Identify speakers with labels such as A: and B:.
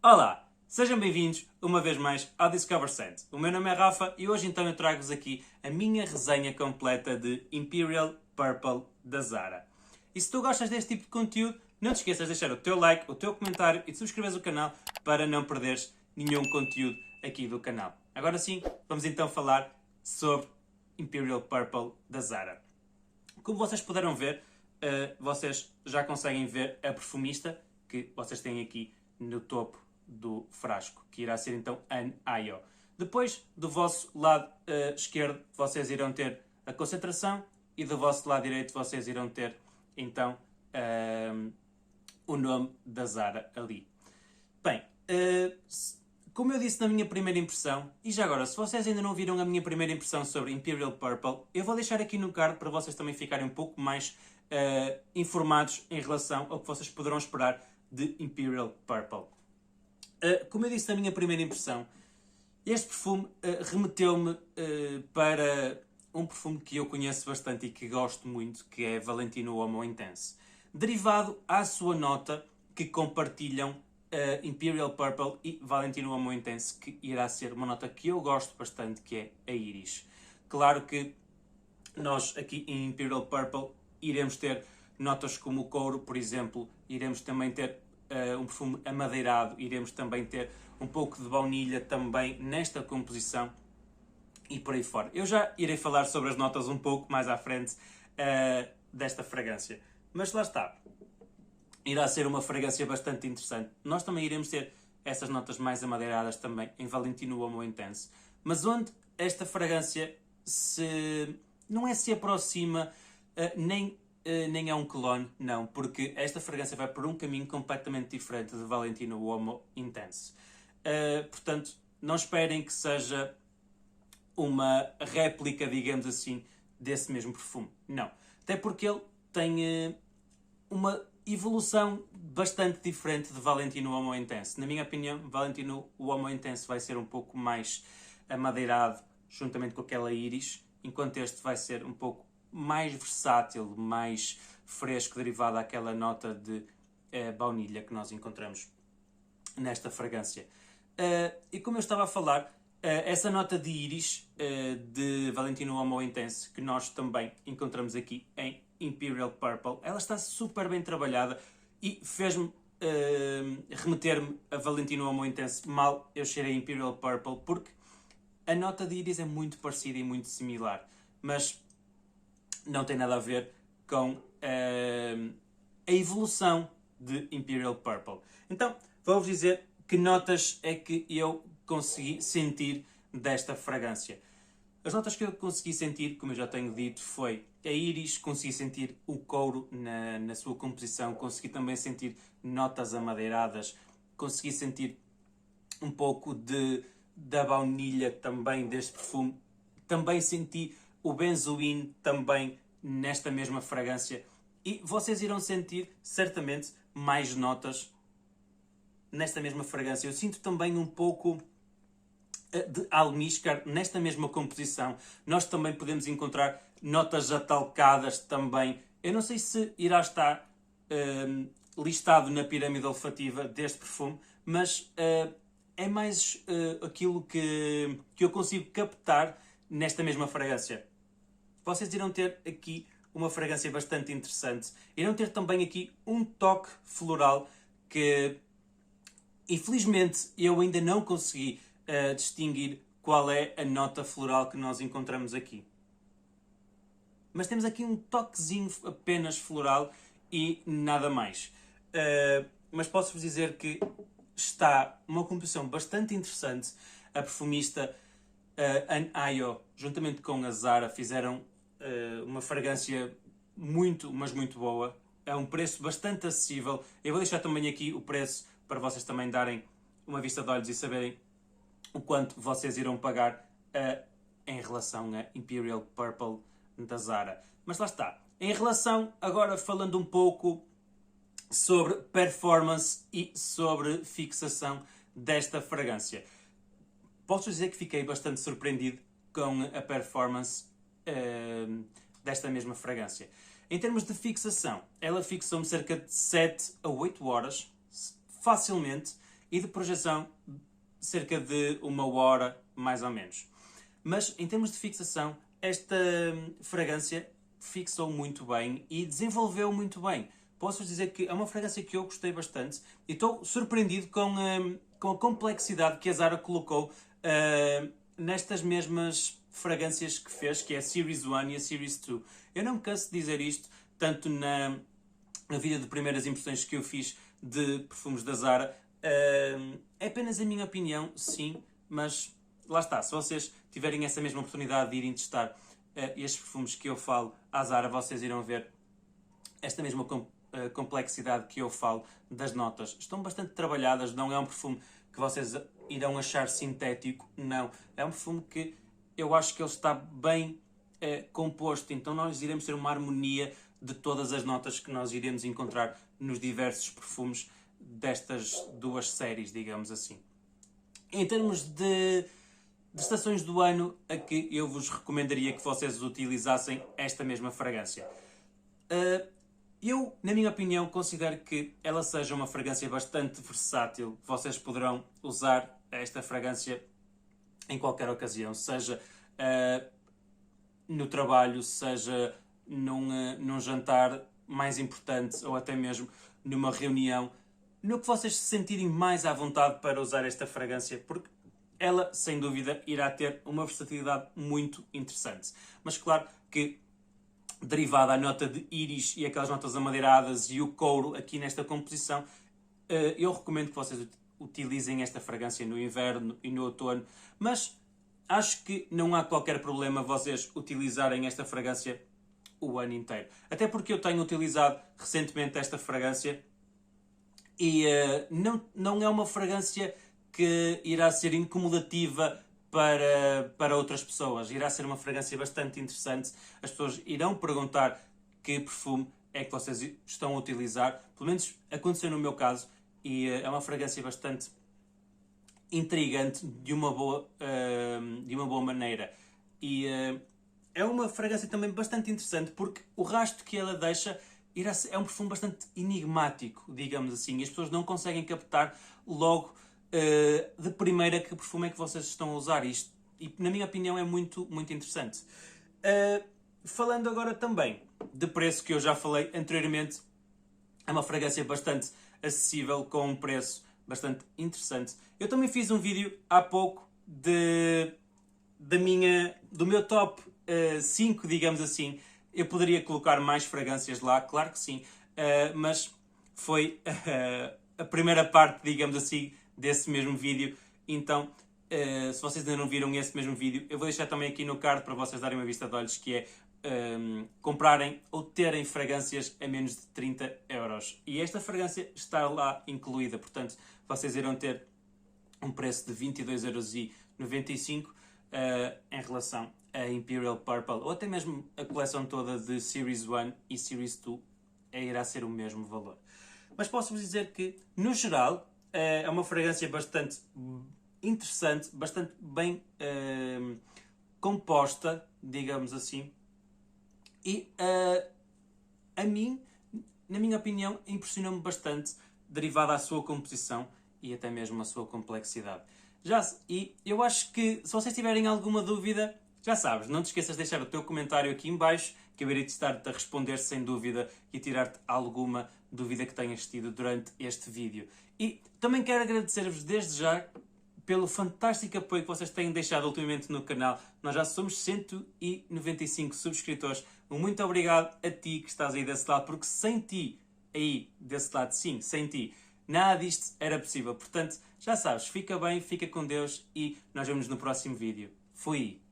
A: Olá, sejam bem-vindos uma vez mais ao Discover Scent. O meu nome é Rafa e hoje então eu trago-vos aqui a minha resenha completa de Imperial Purple da Zara. E se tu gostas deste tipo de conteúdo, não te esqueças de deixar o teu like, o teu comentário e de subscreveres o canal para não perderes nenhum conteúdo aqui do canal. Agora sim, vamos então falar sobre Imperial Purple da Zara. Como vocês puderam ver, vocês já conseguem ver a perfumista que vocês têm aqui no topo do frasco, que irá ser então Anne Ayo. Depois, do vosso lado esquerdo, vocês irão ter a concentração e do vosso lado direito vocês irão ter então o nome da Zara ali. Bem, como eu disse na minha primeira impressão, e já agora, se vocês ainda não viram a minha primeira impressão sobre Imperial Purple, eu vou deixar aqui no card para vocês também ficarem um pouco mais informados em relação ao que vocês poderão esperar de Imperial Purple. Como eu disse na minha primeira impressão, este perfume remeteu-me para um perfume que eu conheço bastante e que gosto muito, que é Valentino Uomo Intense. Derivado à sua nota que compartilham Imperial Purple e Valentino Uomo Intense, que irá ser uma nota que eu gosto bastante, que é a Iris. Claro que nós aqui em Imperial Purple iremos ter notas como o couro, por exemplo, iremos também ter um perfume amadeirado, iremos também ter um pouco de baunilha também nesta composição e por aí fora. Eu já irei falar sobre as notas um pouco mais à frente desta fragrância. Mas lá está. Irá ser uma fragrância bastante interessante. Nós também iremos ter essas notas mais amadeiradas também em Valentino Uomo Intense. Mas onde esta fragrância não se aproxima nem é um clone, não, porque esta fragrância vai por um caminho completamente diferente de Valentino Uomo Intense. Portanto, não esperem que seja uma réplica, digamos assim, desse mesmo perfume. Não. Até porque ele tem uma evolução bastante diferente de Valentino Uomo Intense. Na minha opinião, Valentino Uomo Intense vai ser um pouco mais amadeirado, juntamente com aquela Iris, enquanto este vai ser um pouco mais versátil, mais fresco, derivado daquela nota de baunilha que nós encontramos nesta fragrância. E como eu estava a falar, essa nota de Iris de Valentino Uomo Intense, que nós também encontramos aqui em Imperial Purple, ela está super bem trabalhada e fez-me remeter-me a Valentino Uomo Intense mal eu cheirei Imperial Purple, porque a nota de Iris é muito parecida e muito similar, mas não tem nada a ver com a evolução de Imperial Purple. Então, vou-vos dizer que notas é que eu consegui sentir desta fragrância. As notas que eu consegui sentir, como eu já tenho dito, foi a Iris, consegui sentir o couro na sua composição, consegui também sentir notas amadeiradas, consegui sentir um pouco da baunilha também deste perfume, também senti o benzoin também nesta mesma fragrância e vocês irão sentir certamente mais notas nesta mesma fragrância. Eu sinto também um pouco de almíscar nesta mesma composição. Nós também podemos encontrar notas atalcadas também. Eu não sei se irá estar listado na pirâmide olfativa deste perfume, mas é mais aquilo que eu consigo captar nesta mesma fragrância. Vocês irão ter aqui uma fragrância bastante interessante. Irão ter também aqui um toque floral que, infelizmente, eu ainda não consegui distinguir qual é a nota floral que nós encontramos aqui. Mas temos aqui um toquezinho apenas floral e nada mais. Mas posso-vos dizer que está uma composição bastante interessante. A perfumista Anne Ayo, juntamente com a Zara, fizeram uma fragrância muito, mas muito boa. É um preço bastante acessível. Eu vou deixar também aqui o preço para vocês também darem uma vista de olhos e saberem o quanto vocês irão pagar em relação a Imperial Purple da Zara. Mas lá está. Em relação, agora falando um pouco sobre performance e sobre fixação desta fragrância. Posso dizer que fiquei bastante surpreendido com a performance desta mesma fragrância. Em termos de fixação, ela fixou-me cerca de 7 a 8 horas, facilmente, e de projeção cerca de 1 hora, mais ou menos. Mas em termos de fixação, esta fragrância fixou muito bem e desenvolveu muito bem. Posso dizer que é uma fragrância que eu gostei bastante e estou surpreendido com a complexidade que a Zara colocou nestas mesmas fragrâncias que fez, que é a Series 1 e a Series 2. Eu não me canso de dizer isto, tanto na vídeo de primeiras impressões que eu fiz de perfumes da Zara. É apenas a minha opinião, sim, mas lá está, se vocês tiverem essa mesma oportunidade de irem testar estes perfumes que eu falo à Zara, vocês irão ver esta mesma complexidade que eu falo das notas. Estão bastante trabalhadas, não é um perfume que vocês irão achar sintético, não. É um perfume que eu acho que ele está bem composto, então nós iremos ter uma harmonia de todas as notas que nós iremos encontrar nos diversos perfumes destas duas séries, digamos assim. Em termos de estações do ano, a que eu vos recomendaria que vocês utilizassem esta mesma fragrância. Eu, na minha opinião, considero que ela seja uma fragrância bastante versátil. Vocês poderão usar esta fragrância em qualquer ocasião, seja no trabalho, seja num jantar mais importante ou até mesmo numa reunião, no que vocês se sentirem mais à vontade para usar esta fragrância, porque ela, sem dúvida, irá ter uma versatilidade muito interessante. Mas claro que, derivada a nota de íris e aquelas notas amadeiradas e o couro aqui nesta composição, eu recomendo que vocês utilizem esta fragrância no inverno e no outono, mas acho que não há qualquer problema vocês utilizarem esta fragrância o ano inteiro. Até porque eu tenho utilizado recentemente esta fragrância e não é uma fragrância que irá ser incomodativa para outras pessoas. Irá ser uma fragrância bastante interessante. As pessoas irão perguntar que perfume é que vocês estão a utilizar. Pelo menos aconteceu no meu caso. E é uma fragrância bastante intrigante de uma boa maneira. E é uma fragrância também bastante interessante porque o rastro que ela deixa é um perfume bastante enigmático, digamos assim. E as pessoas não conseguem captar logo de primeira que perfume é que vocês estão a usar. Isto, e na minha opinião, é muito, muito interessante. Falando agora também de preço, que eu já falei anteriormente, é uma fragrância bastante acessível, com um preço bastante interessante. Eu também fiz um vídeo há pouco do meu top 5, digamos assim. Eu poderia colocar mais fragrâncias lá, claro que sim, mas foi a primeira parte, digamos assim, desse mesmo vídeo. Então, se vocês ainda não viram esse mesmo vídeo, eu vou deixar também aqui no card para vocês darem uma vista de olhos, que é comprarem ou terem fragrâncias a menos de 30 euros. E esta fragrância está lá incluída, portanto, vocês irão ter um preço de 22,95 € em relação a Imperial Purple, ou até mesmo a coleção toda de Series 1 e Series 2 irá ser o mesmo valor. Mas posso-vos dizer que, no geral, é uma fragrância bastante interessante, bastante bem composta, digamos assim. E a mim, na minha opinião, impressionou-me bastante, derivada à sua composição e até mesmo à sua complexidade. E eu acho que, se vocês tiverem alguma dúvida, já sabes, não te esqueças de deixar o teu comentário aqui em baixo, que eu irei estar-te a responder sem dúvida e tirar-te alguma dúvida que tenhas tido durante este vídeo. E também quero agradecer-vos desde já pelo fantástico apoio que vocês têm deixado ultimamente no canal. Nós já somos 195 subscritores. Muito obrigado a ti que estás aí desse lado, porque sem ti, aí desse lado, sim, sem ti, nada disto era possível. Portanto, já sabes, fica bem, fica com Deus e nós vemos no próximo vídeo. Fui!